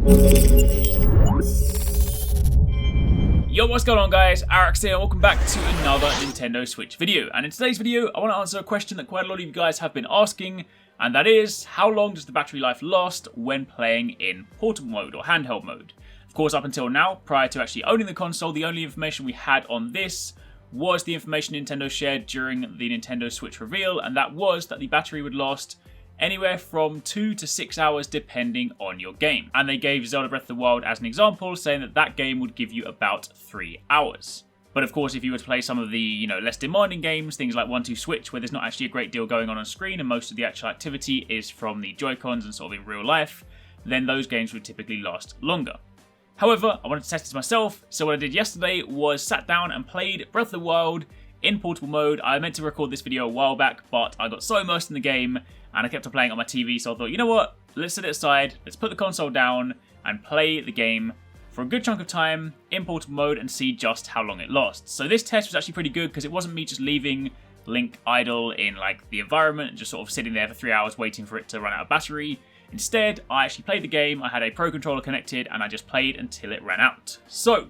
Yo, what's going on guys, Arekkz here, and welcome back to another Nintendo Switch video. And in today's video, I want to answer a question that quite a lot of you guys have been asking, and that is, how long does the battery life last when playing in portable mode or handheld mode? Of course, up until now, prior to actually owning the console, the only information we had on this was the information Nintendo shared during the Nintendo Switch reveal, and that was that the battery would last anywhere from 2 to 6 hours depending on your game. And they gave Zelda Breath of the Wild as an example, saying that that game would give you about 3 hours. But of course, if you were to play some of the, less demanding games, things like 1-2 Switch, where there's not actually a great deal going on screen and most of the actual activity is from the Joy-Cons and sort of in real life, then those games would typically last longer. However, I wanted to test this myself, so what I did yesterday was sat down and played Breath of the Wild in portable mode. I meant to record this video a while back, but I got so immersed in the game and I kept on playing on my TV, so I thought, you know what, let's set it aside, let's put the console down and play the game for a good chunk of time in portable mode and see just how long it lasts. So this test was actually pretty good because it wasn't me just leaving Link idle in like the environment and just sort of sitting there for 3 hours waiting for it to run out of battery. Instead, I actually played the game, I had a Pro Controller connected and I just played until it ran out. So,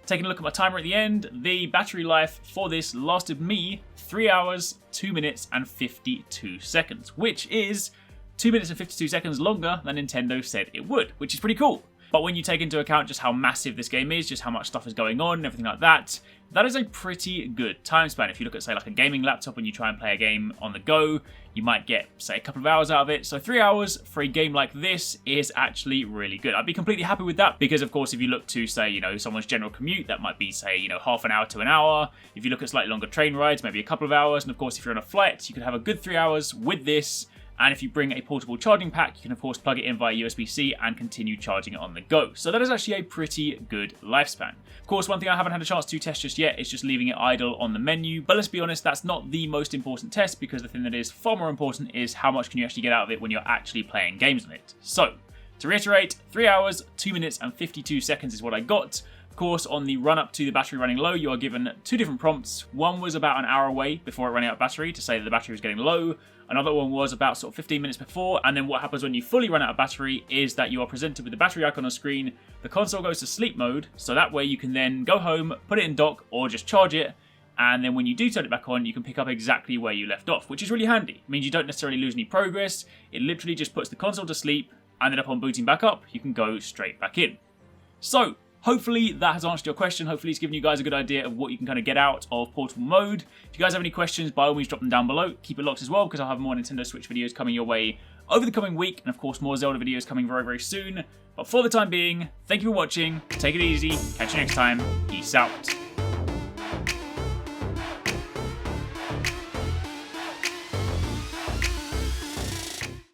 taking a look at my timer at the end, the battery life for this lasted me 3 hours, 2 minutes and 52 seconds, which is 2 minutes and 52 seconds longer than Nintendo said it would, which is pretty cool. But when you take into account just how massive this game is, just how much stuff is going on and everything like that, that is a pretty good time span. If you look at, say, like a gaming laptop and you try and play a game on the go, you might get, say, a couple of hours out of it. So 3 hours for a game like this is actually really good. I'd be completely happy with that because, of course, if you look to, say, someone's general commute, that might be, say, half an hour to an hour. If you look at slightly longer train rides, maybe a couple of hours. And, of course, if you're on a flight, you could have a good 3 hours with this. And if you bring a portable charging pack, you can of course plug it in via USB-C and continue charging it on the go. So that is actually a pretty good lifespan. Of course, one thing I haven't had a chance to test just yet is just leaving it idle on the menu. But let's be honest, that's not the most important test because the thing that is far more important is how much can you actually get out of it when you're actually playing games on it. So, to reiterate, 3 hours, 2 minutes and 52 seconds is what I got. Of course, on the run up to the battery running low, you are given two different prompts. One was about an hour away before it ran out of battery to say that the battery was getting low. Another one was about sort of 15 minutes before, and then what happens when you fully run out of battery is that you are presented with the battery icon on screen, the console goes to sleep mode, so that way you can then go home, put it in dock, or just charge it, and then when you do turn it back on, you can pick up exactly where you left off, which is really handy. It means you don't necessarily lose any progress, it literally just puts the console to sleep, and then upon booting back up, you can go straight back in. So, hopefully that has answered your question. Hopefully it's given you guys a good idea of what you can kind of get out of portable mode. If you guys have any questions, by all means drop them down below. Keep it locked as well because I'll have more Nintendo Switch videos coming your way over the coming week. And of course more Zelda videos coming very, very soon. But for the time being, thank you for watching. Take it easy. Catch you next time. Peace out.